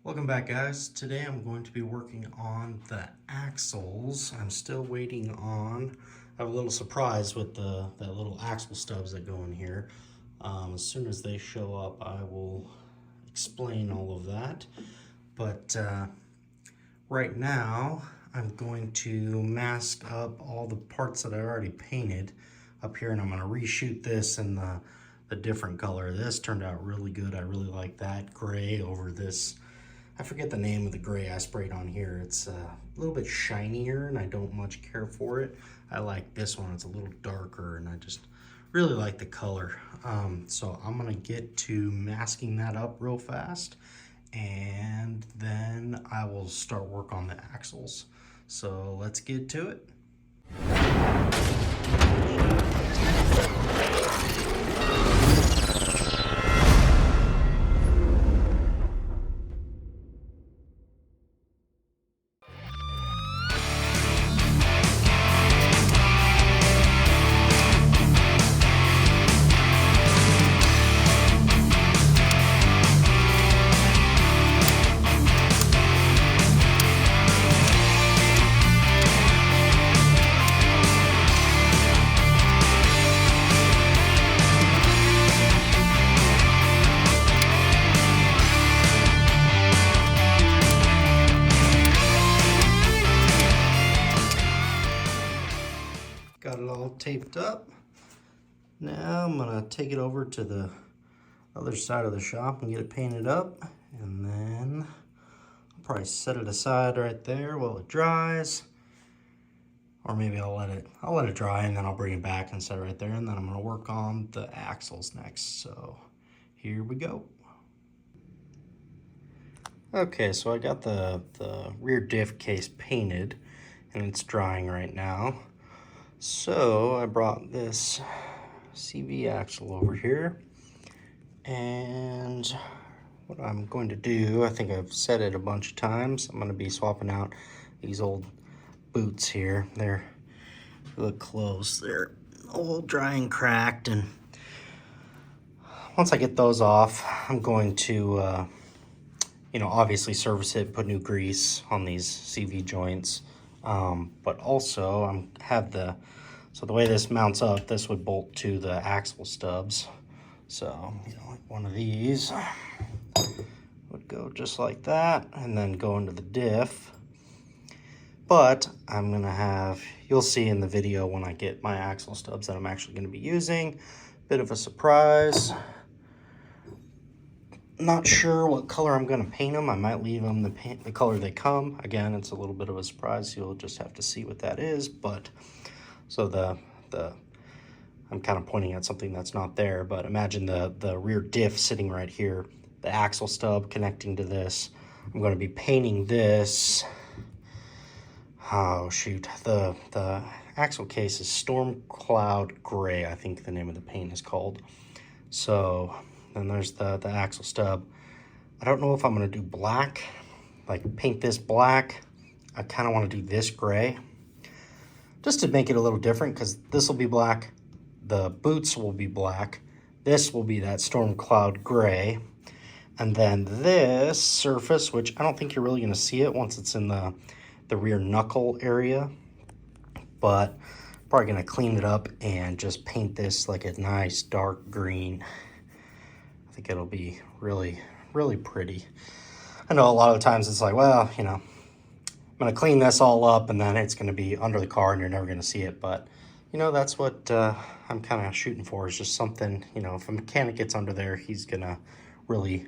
Welcome back, guys. Today I'm going to be working on the axles. I'm still waiting on, I have a little surprise with that little axle stubs that go in here. As soon as they show up, I will explain all of that. But right now, I'm going to mask up all the parts that I already painted up here, and I'm going to reshoot this in the different color. This turned out really good. I really like that gray over this. I forget the name of the gray I sprayed on here. It's a little bit shinier and I don't much care for it. I like this one, it's a little darker and I just really like the color. So I'm gonna get to masking that up real fast and then I will start work on the axles. So let's get to it. Got it all taped up. Now I'm gonna take it over to the other side of the shop and get it painted up, and then I'll probably set it aside right there while it dries, or maybe I'll let it dry and then I'll bring it back and set it right there, and then I'm gonna work on the axles next. So here we go. Okay, so I got the rear diff case painted and it's drying right now. So I brought this CV axle over here, and what I'm going to do, I think I've said it a bunch of times, I'm going to be swapping out these old boots here. They're look close, they're old, dry, and cracked, and once I get those off, I'm going to obviously service it, put new grease on these CV joints. But also so the way this mounts up, this would bolt to the axle stubs. So, like one of these would go just like that and then go into the diff. But I'm gonna have, you'll see in the video when I get my axle stubs that I'm actually gonna be using. Bit of a surprise. Not sure what color I'm going to paint them. I might leave them the color they come. Again, it's a little bit of a surprise. You'll just have to see what that is. But so I'm kind of pointing at something that's not there. But imagine the rear diff sitting right here, the axle stub connecting to this. I'm going to be painting this. Oh shoot, the axle case is Storm Cloud Gray, I think the name of the paint is called. So then there's the axle stub. I don't know if I'm gonna do black, like paint this black. I kind of want to do this gray, just to make it a little different, because this will be black, the boots will be black, this will be that Storm Cloud Gray, and then this surface, which I don't think you're really gonna see it once it's in the rear knuckle area, but probably gonna clean it up and just paint this like a nice dark green. I think it'll be really, really pretty. I know a lot of times it's like, well, I'm gonna clean this all up and then it's gonna be under the car and you're never gonna see it. But, that's what I'm kind of shooting for, is just something, if a mechanic gets under there, he's gonna really,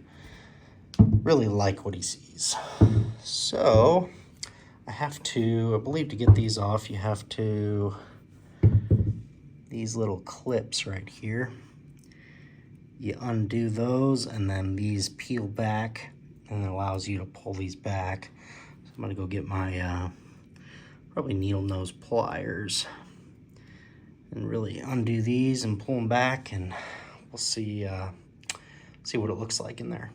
really like what he sees. So I believe to get these off, you have to, these little clips right here, you undo those and then these peel back and it allows you to pull these back. So I'm gonna go get my probably needle nose pliers and really undo these and pull them back, and we'll see what it looks like in there.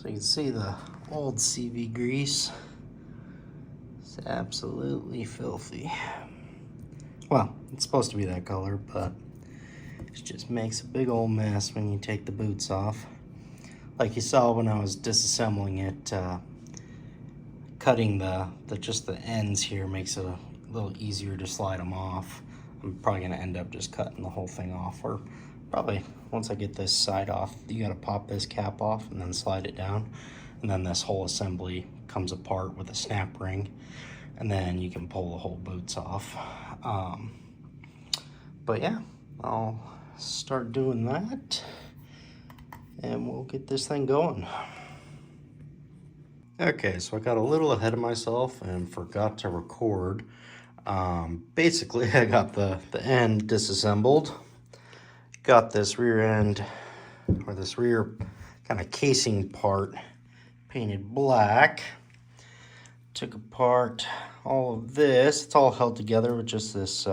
So you can see the old CV grease. It's absolutely filthy. Well, it's supposed to be that color, but it just makes a big old mess when you take the boots off. Like you saw when I was disassembling it, cutting just the ends here makes it a little easier to slide them off. I'm probably gonna end up just cutting the whole thing off, or probably once I get this side off, you gotta pop this cap off and then slide it down, and then this whole assembly comes apart with a snap ring, and then you can pull the whole boots off. But yeah, I'll start doing that and we'll get this thing going. Okay, so I got a little ahead of myself and forgot to record. Basically, I got the end disassembled, got this rear end, or this rear kind of casing part painted black, took apart all of this. It's all held together with just this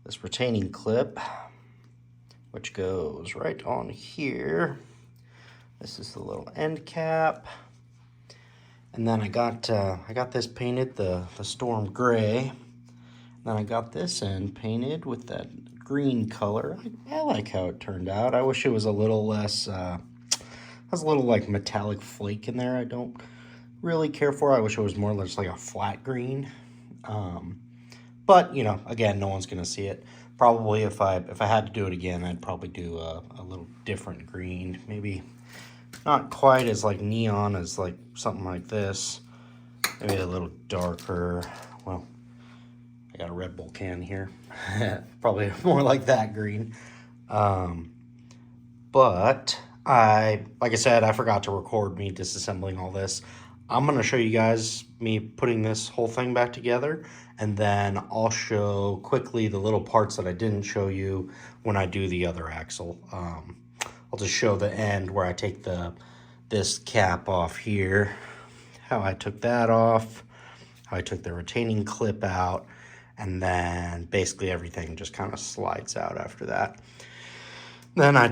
this retaining clip, which goes right on here. This is the little end cap. And then I got this painted the storm gray. Then I got this end painted with that green color. I like how it turned out. I wish it was a little less, has a little like metallic flake in there I don't really care for. I wish it was more just like a flat green. But you know, again, no one's gonna see it. Probably if I had to do it again, I'd probably do a little different green. Maybe not quite as like neon as like something like this. Maybe a little darker. Well, I got a Red Bull can here. Probably more like that green. But like I said, I forgot to record me disassembling all this. I'm gonna show you guys me putting this whole thing back together, and then I'll show quickly the little parts that I didn't show you when I do the other axle. I'll just show the end where I take this cap off here, how I took that off, how I took the retaining clip out, and then basically everything just kind of slides out after that. Then I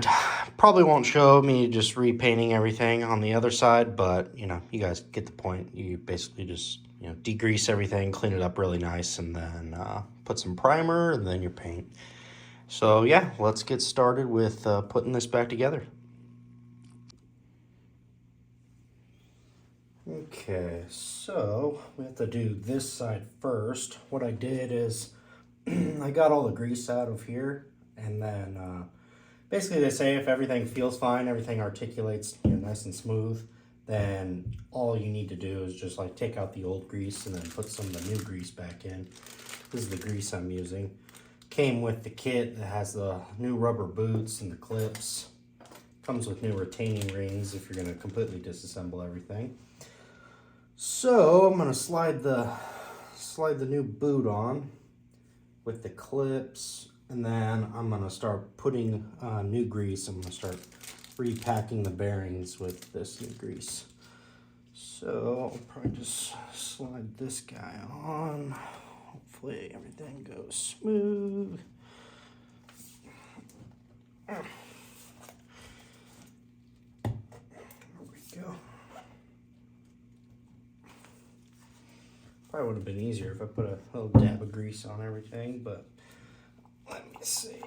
probably won't show me just repainting everything on the other side, but you know, you guys get the point. You basically just, you know, degrease everything, clean it up really nice, and then put some primer, and then your paint. So yeah, let's get started with putting this back together. Okay, so we have to do this side first. What I did is I got all the grease out of here, and then basically they say if everything feels fine, everything articulates, you know, nice and smooth, then all you need to do is just like take out the old grease and then put some of the new grease back in. This is the grease I'm using. Came with the kit that has the new rubber boots and the clips. Comes with new retaining rings if you're going to completely disassemble everything. So I'm going to slide the new boot on with the clips, and then I'm going to start putting new grease. I'm going to start repacking the bearings with this new grease. So I'll probably just slide this guy on. Hopefully everything goes smooth. There we go. Probably would have been easier if I put a little dab of grease on everything, but let me see.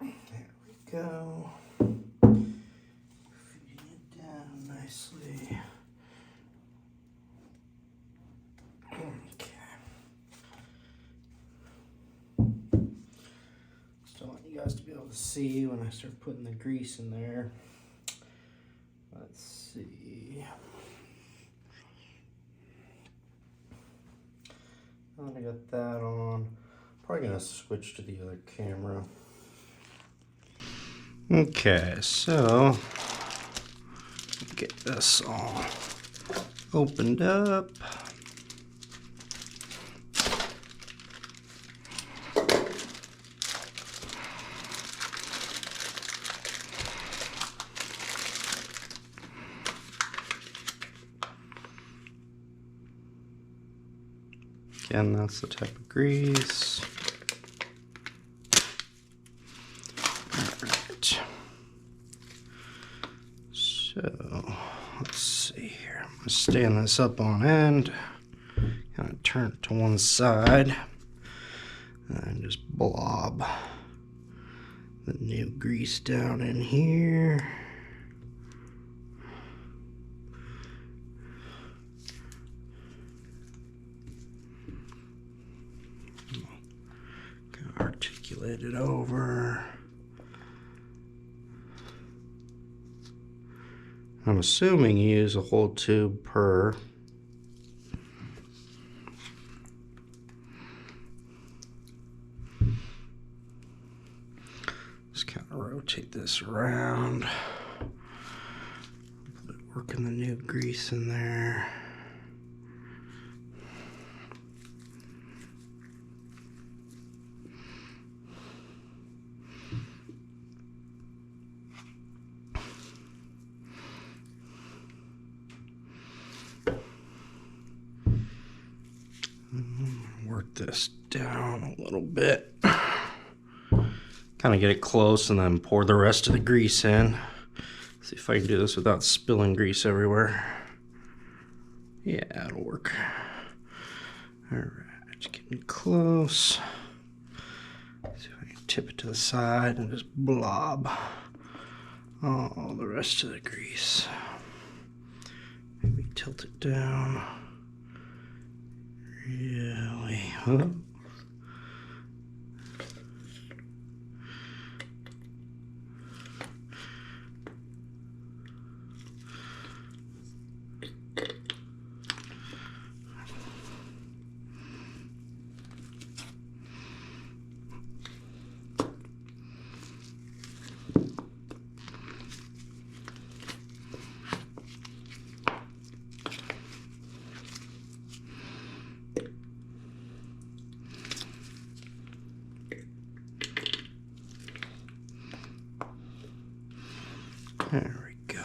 There we go. Feeding it down nicely. Okay. Just want you guys to be able to see when I start putting the grease in there. Let's see. I got that on. Probably gonna switch to the other camera. Okay, so get this all opened up. Again, that's the type of grease. All right. So let's see here. I'm gonna stand this up on end, kind of turn it to one side, and just blob the new grease down in here. Kind of articulate it over. I'm assuming you use a whole tube per. Just kind of rotate this around. Working the new grease in there. Work this down a little bit. Kind of get it close and then pour the rest of the grease in. See if I can do this without spilling grease everywhere. Yeah, it'll work. Alright, getting close. See if I can tip it to the side and just blob all the rest of the grease. Maybe tilt it down. Really? Huh? There we go.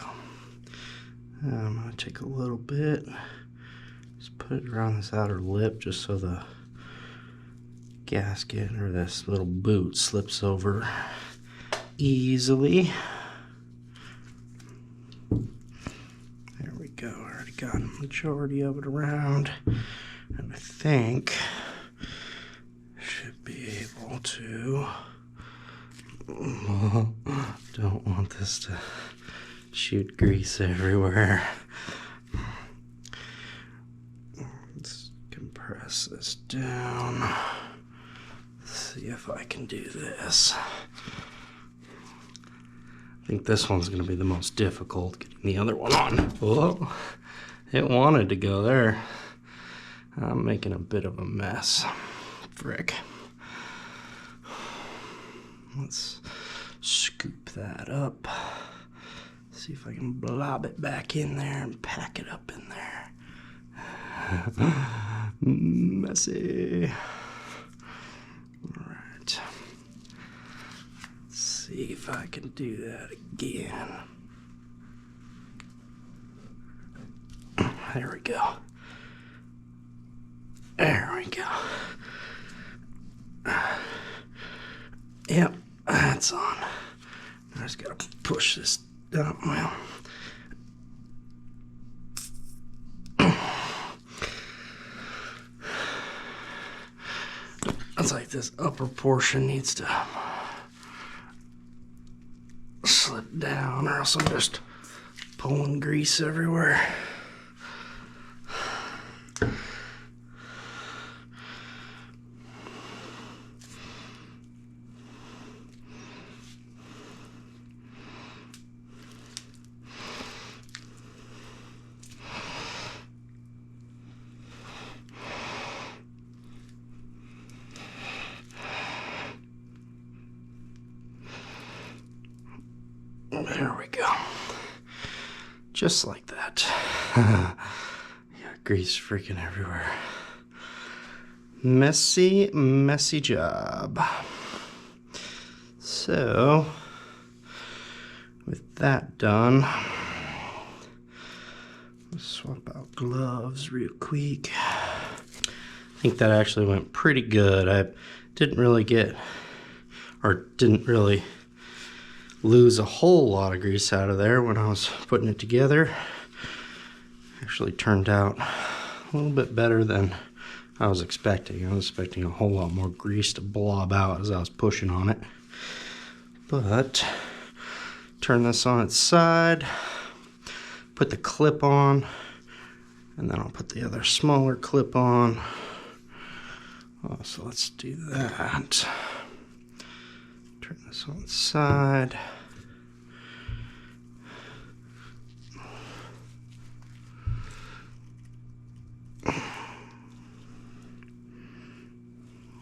I'm going to take a little bit, just put it around this outer lip just so the gasket or this little boot slips over easily. There we go. I already got a majority of it around, and I think should be able to. Don't want this to shoot grease everywhere. Let's compress this down. Let's see if I can do this. I think this one's going to be the most difficult, getting the other one on. Whoa, it wanted to go there. I'm making a bit of a mess. Frick. Let's scoop that up. See if I can blob it back in there and pack it up in there. Messy. All right. Let's see if I can do that again. There we go. There we go. Yep, that's on. I just gotta push this down. Well, it's like this upper portion needs to slip down, or else I'm just pulling grease everywhere. There we go. Just like that. Yeah, grease freaking everywhere. Messy, messy job. So, with that done, let's swap out gloves real quick. I think that actually went pretty good. I didn't really lose a whole lot of grease out of there when I was putting it together. Actually turned out a little bit better than I was expecting. I was expecting a whole lot more grease to blob out as I was pushing on it. But turn this on its side, put the clip on, and then I'll put the other smaller clip on. Oh, so let's do that. Turn this on its side.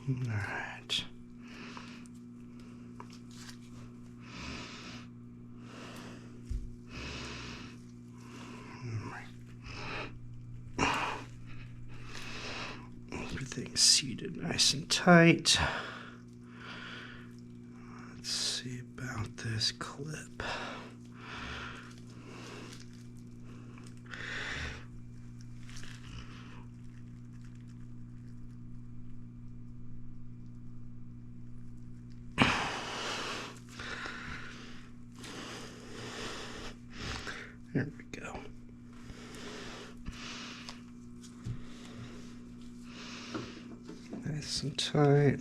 All right. Everything's seated nice and tight. Let's see about this clip. There we go. Nice and tight.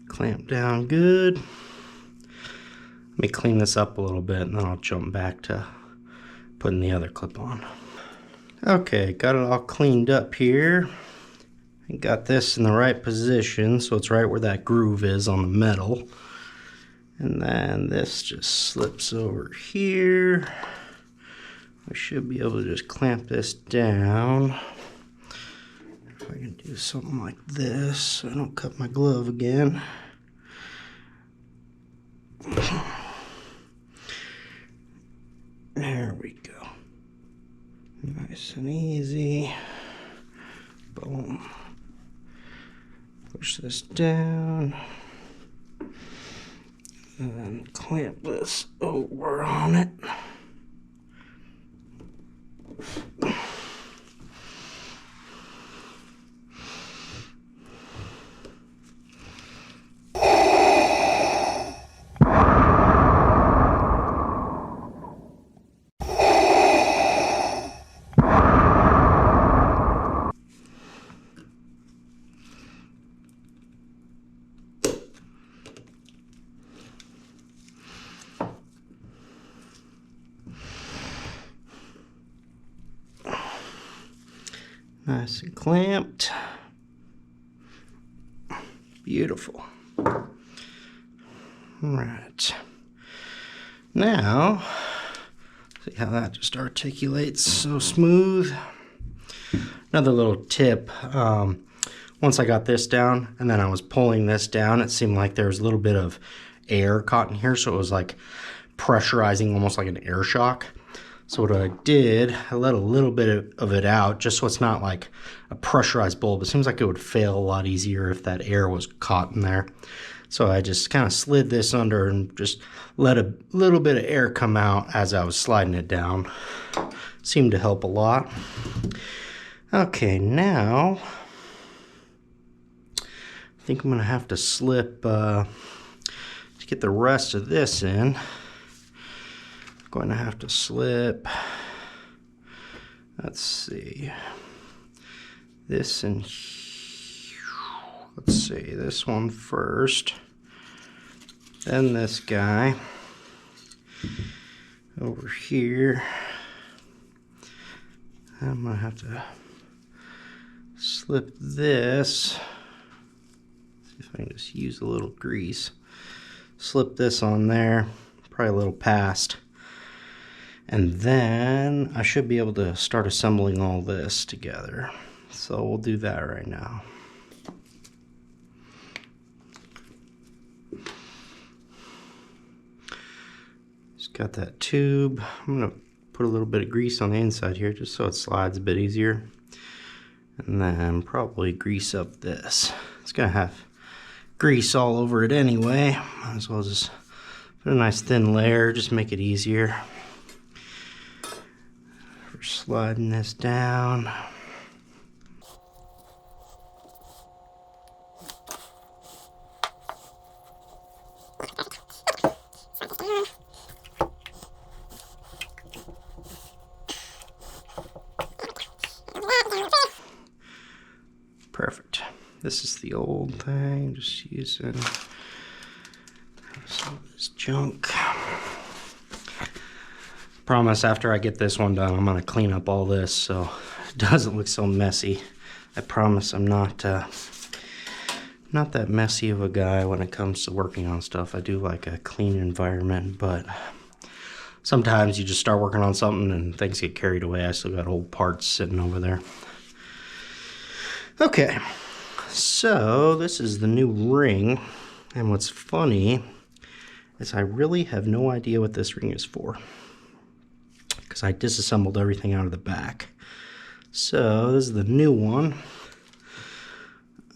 Clamp down good. Let me clean this up a little bit and then I'll jump back to putting the other clip on. Okay, got it all cleaned up here. And got this in the right position so it's right where that groove is on the metal. And then this just slips over here. I should be able to just clamp this down. If I can do something like this so I don't cut my glove again. There we go. Nice and easy. Boom. Push this down. And then clamp this over on it. Nice and clamped. Beautiful. All right. Now, see how that just articulates so smooth. Another little tip. Once I got this down and then I was pulling this down, it seemed like there was a little bit of air caught in here, so it was like pressurizing, almost like an air shock. So what I did, I let a little bit of it out, just so it's not like a pressurized bulb. It seems like it would fail a lot easier if that air was caught in there. So I just kind of slid this under and just let a little bit of air come out as I was sliding it down. Seemed to help a lot. Okay, now I think I'm gonna have to slip to get the rest of this in. Going to have to slip, let's see, this in, let's see, this one first, then this guy over here. I'm going to have to slip this, see if I can just use a little grease, slip this on there, probably a little past. And then I should be able to start assembling all this together. So we'll do that right now. Just got that tube. I'm gonna put a little bit of grease on the inside here just so it slides a bit easier. And then probably grease up this. It's gonna have grease all over it anyway. Might as well just put a nice thin layer, just make it easier for sliding this down. Perfect. This is the old thing, just using some of this junk. Promise after I get this one done, I'm gonna clean up all this so it doesn't look so messy. I promise I'm not that messy of a guy when it comes to working on stuff. I do like a clean environment, but sometimes you just start working on something and things get carried away. I still got old parts sitting over there. Okay, so this is the new ring, and what's funny is I really have no idea what this ring is for, because I disassembled everything out of the back. So this is the new one.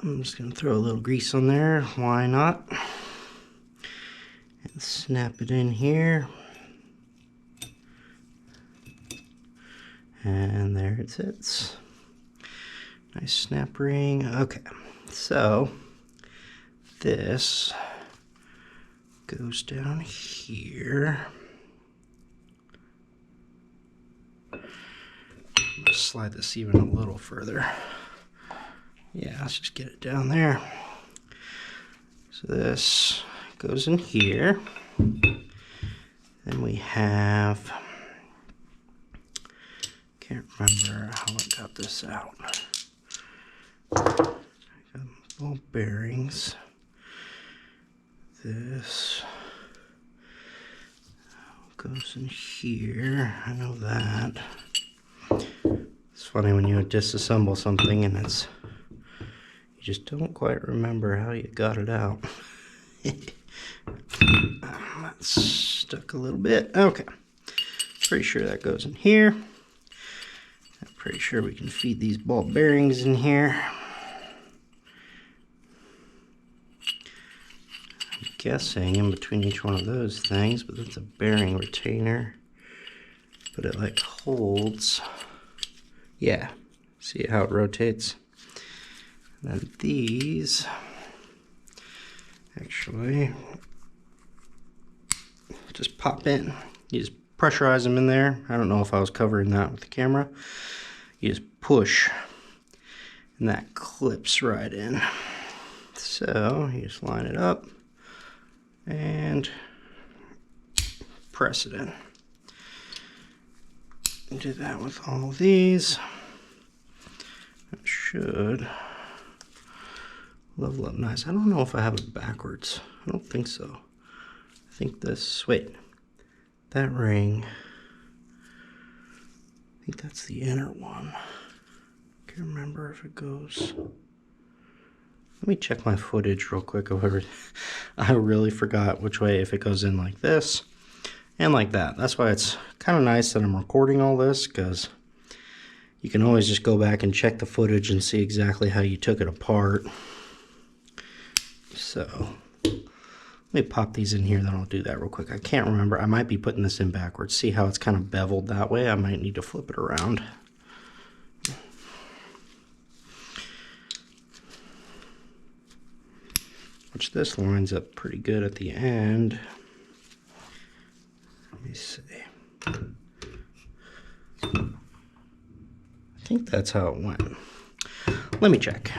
I'm just going to throw a little grease on there, why not? And snap it in here. And there it sits. Nice snap ring. Okay, so this goes down here. I'm gonna slide this even a little further. Yeah, let's just get it down there. So this goes in here. Then we have, can't remember how I got this out. I got ball bearings. This goes in here. I know that. It's funny when you disassemble something and you just don't quite remember how you got it out. That's stuck a little bit. Okay. Pretty sure that goes in here. I'm pretty sure we can feed these ball bearings in here. I'm guessing in between each one of those things, but that's a bearing retainer. But it like holds. Yeah. See how it rotates? And then these actually just pop in. You just pressurize them in there. I don't know if I was covering that with the camera. You just push and that clips right in. So you just line it up and press it in. Do that with all of these. It should level up nice. I don't know if I have it backwards. I don't think so. I think this, wait, that ring, I think that's the inner one. Can't remember if it goes. Let me check my footage real quick of everything. I really forgot which way, if it goes in like this and like that. That's why it's kind of nice that I'm recording all this, because you can always just go back and check the footage and see exactly how you took it apart. So let me pop these in here, then I'll do that real quick. I can't remember. I might be putting this in backwards. See how it's kind of beveled that way? I might need to flip it around. Which this lines up pretty good at the end. Let me see. I think that's how it went. Let me check.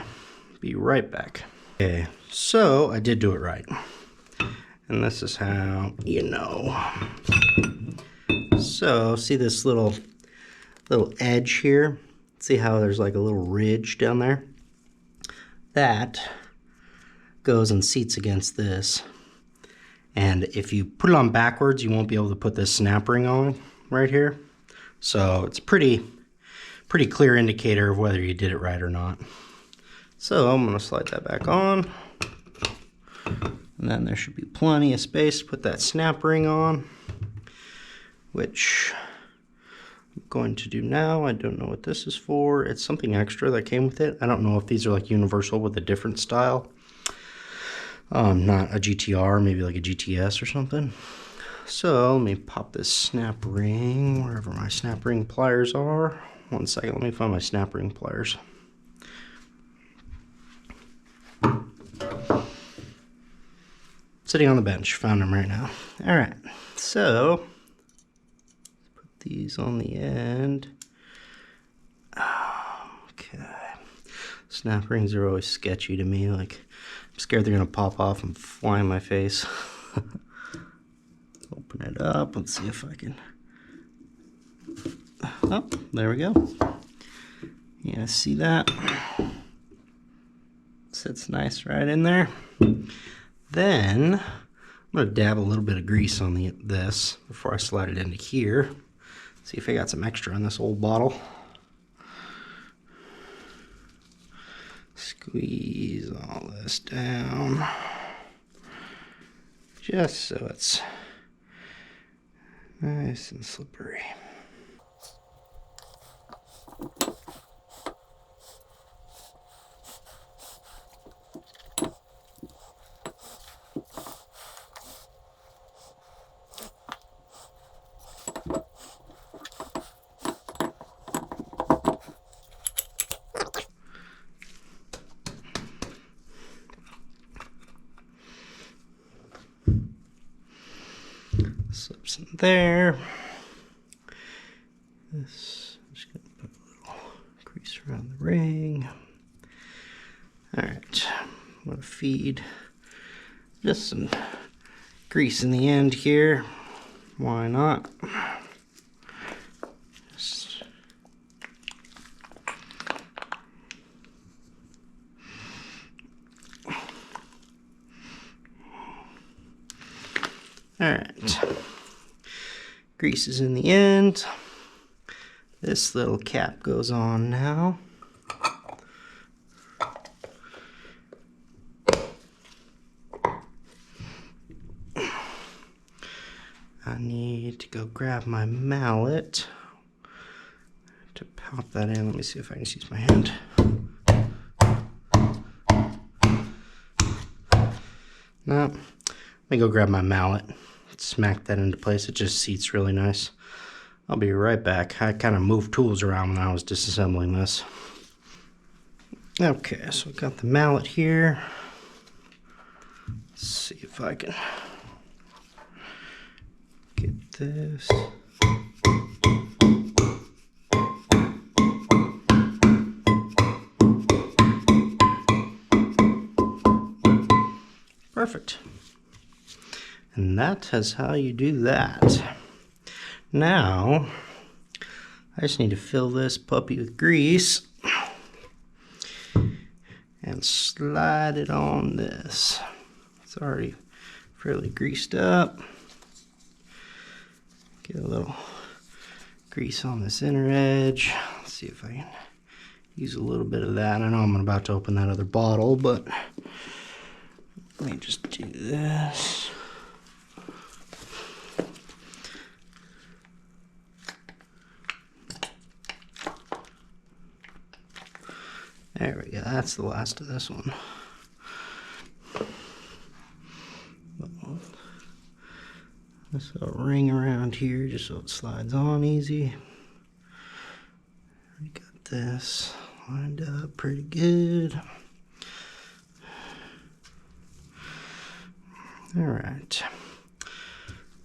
Be right back. Okay, so I did do it right. And this is how you know. So see this little edge here? See how there's like a little ridge down there? That goes and seats against this. And if you put it on backwards, you won't be able to put this snap ring on right here. So it's pretty clear indicator of whether you did it right or not. So I'm gonna slide that back on. And then there should be plenty of space to put that snap ring on, which going to do now, I don't know what this is for. It's something extra that came with it. I don't know if these are like universal with a different style. Not a GTR, maybe like a GTS or something. So let me pop this snap ring wherever my snap ring pliers are. One second, let me find my snap ring pliers. Sitting on the bench, found them right now. All right, so put these on the end. Okay, snap rings are always sketchy to me. Like, I'm scared they're gonna pop off and fly in my face. Open it up, let's see if I can. Oh, there we go. Yeah, see that? Sits nice right in there. Then I'm gonna dab a little bit of grease on this before I slide it into here. See if I got some extra in this old bottle. Squeeze all this down, just so it's nice and slippery. Slips in there. This, I'm just gonna put a little grease around the ring. All right, I'm gonna feed just some grease in the end here. Why not? Just all right. Grease is in the end. This little cap goes on now. I need to go grab my mallet to pop that in. Let me see if I can just use my hand. No, let me go grab my mallet. Smack that into place. It just seats really nice. I'll be right back. I kind of moved tools around when I was disassembling this. Okay, so I've got the mallet here. Let's see if I can get this. Perfect. And that is how you do that. Now, I just need to fill this puppy with grease and slide it on this. It's already fairly greased up. Get a little grease on this inner edge. Let's see if I can use a little bit of that. I know I'm about to open that other bottle, but let me just do this. There we go, that's the last of this one. This little ring around here just so it slides on easy. We got this lined up pretty good. All right,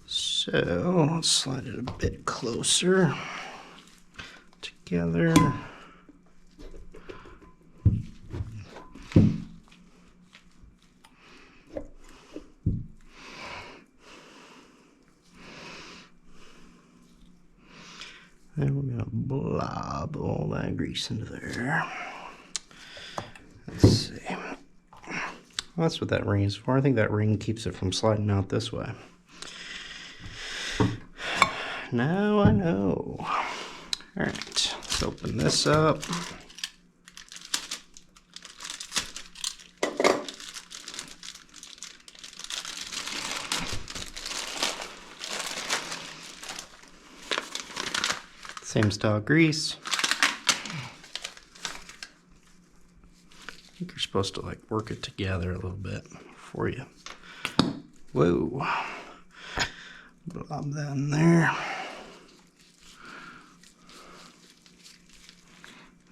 so let's slide it a bit closer together. Then we're gonna blob all that grease into there. Let's see. Well, that's what that ring is for. I think that ring keeps it from sliding out this way. Now I know. All right, let's open this up. Same style grease. I think you're supposed to like work it together a little bit before you. Whoa. Blob that in there.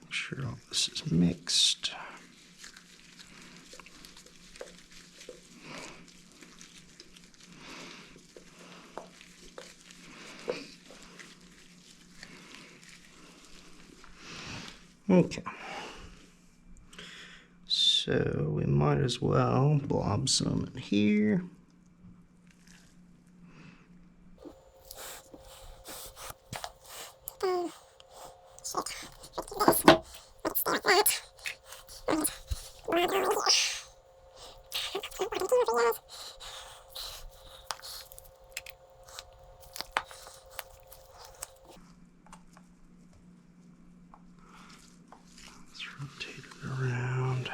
Make sure all this is mixed. Okay. So we might as well blob some in here. Let's rotate it around.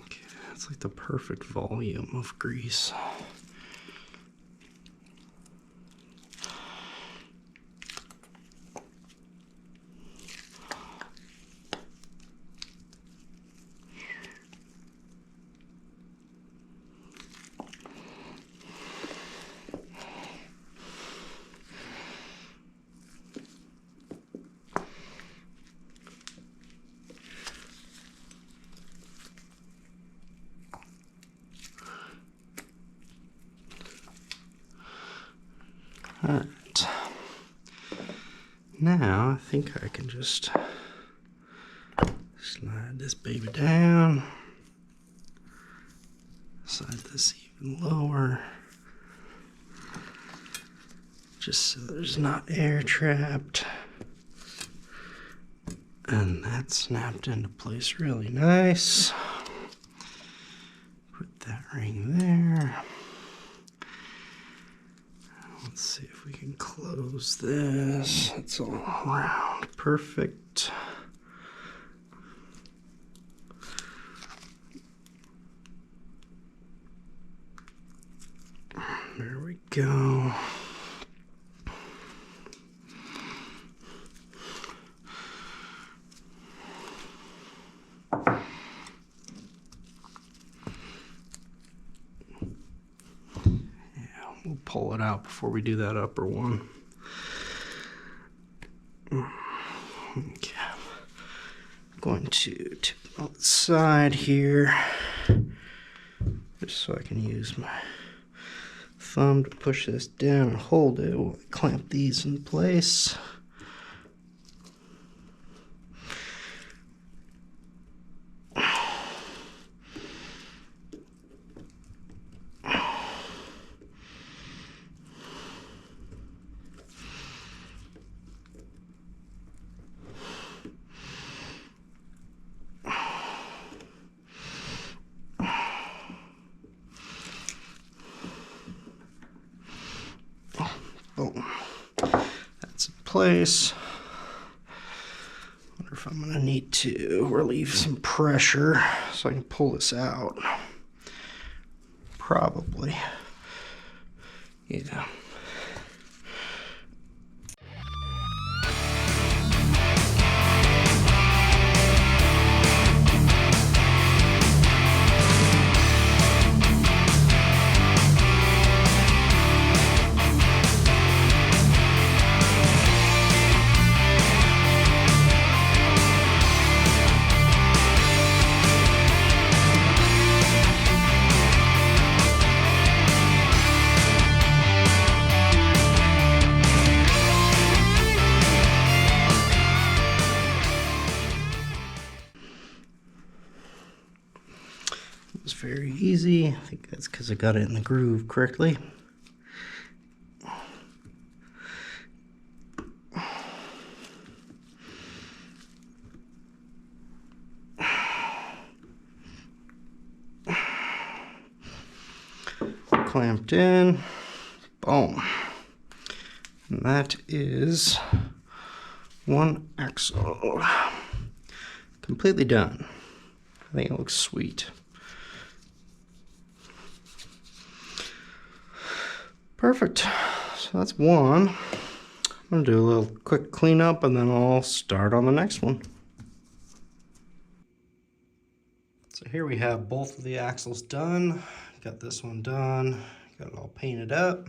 Okay, that's like the perfect volume of grease. All right, now I think I can just slide this baby down, slide this even lower, just so there's not air trapped. And that snapped into place really nice. Put that ring there. Let's see if we can close this. It's all around. Perfect. There we go. We'll pull it out before we do that upper one. Okay. I'm going to tip it on the side here, just so I can use my thumb to push this down and hold it while I clamp these in place. Boom. That's in place. Wonder if I'm gonna need to relieve some pressure so I can pull this out. Probably. Yeah. It was very easy. I think that's because I got it in the groove correctly. Clamped in. Boom. And that is one axle completely done. I think it looks sweet. Perfect. So that's one. I'm gonna do a little quick cleanup and then I'll start on the next one. So here we have both of the axles done. Got this one done. Got it all painted up.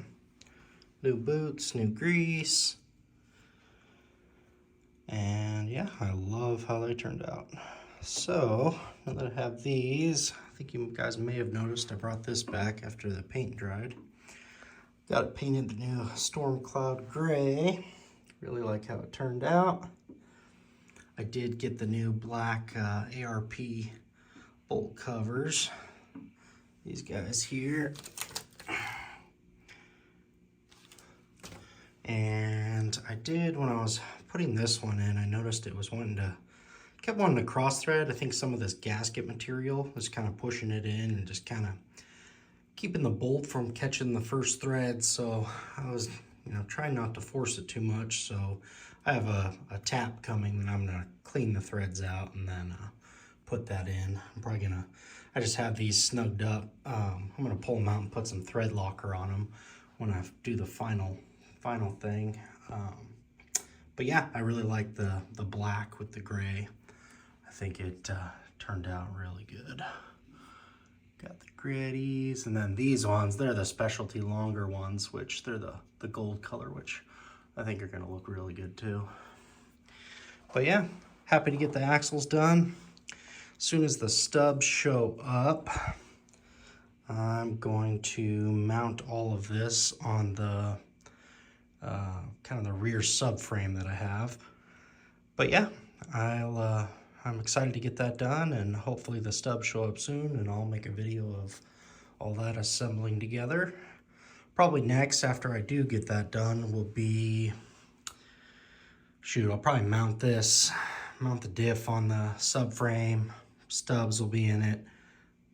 New boots, new grease. And yeah, I love how they turned out. So now that I have these, I think you guys may have noticed I brought this back after the paint dried. Got it painted the new Storm Cloud Gray. Really like how it turned out. I did get the new black ARP bolt covers. These guys here. And I did, when I was putting this one in, I noticed it was kept wanting to cross thread. I think some of this gasket material was kind of pushing it in and just kind of keeping the bolt from catching the first thread. So I was, trying not to force it too much. So I have a tap coming that I'm gonna clean the threads out and then put that in. I just have these snugged up. I'm gonna pull them out and put some thread locker on them when I do the final thing. But yeah, I really like the black with the gray. I think it turned out really good. Got the gritties, and then these ones, they're the specialty longer ones, which they're the gold color, which I think are gonna look really good too. But yeah, happy to get the axles done. As soon as the stubs show up, I'm going to mount all of this on the kind of the rear subframe that I have. But yeah, I'm excited to get that done, and hopefully the stubs show up soon and I'll make a video of all that assembling together. Probably next, after I do get that done, will be, I'll probably mount the diff on the subframe, stubs will be in it,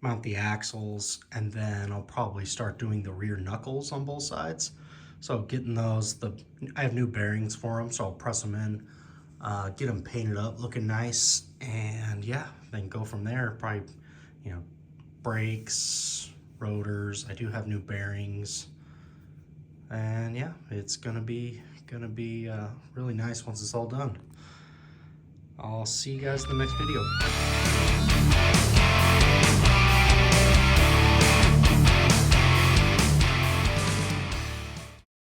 mount the axles, and then I'll probably start doing the rear knuckles on both sides. So getting those, I have new bearings for them, so I'll press them in, get them painted up, looking nice, and yeah, then go from there. Probably, brakes, rotors. I do have new bearings, and yeah, it's gonna be really nice once it's all done. I'll see you guys in the next video.